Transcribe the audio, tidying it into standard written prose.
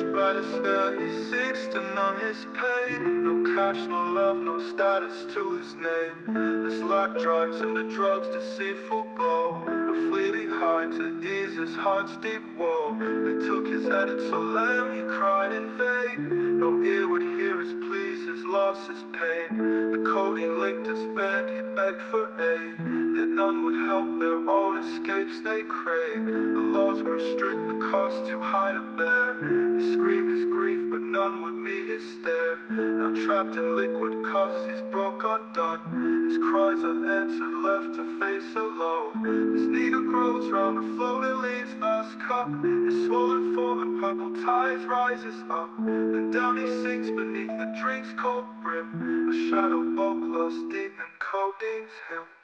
Crushed by despair, he seeks to numb his pain. No cash, no love, no status to his name. This life drives him to drugs, deceitful blow. A fleeting high to ease his heart's deep woe. They took his head and so lamb, he cried in vain. No ear would hear his pleas, his loss, his pain. The codeine licked his bed, he begged for aid. Yet none would help, their own escapes they crave. The laws were strict, the cost too high to bear. He screamed his grief, but none would meet his stare. Now trapped in liquid cuffs, he's broke undone. His cries unanswered, left to face alone. His needle grows round the floating leaves, last cup. His swollen form and purple tides rises up. And down he sinks beneath the drink's cold brim. A shadow boat lost deep in codeine's hymn.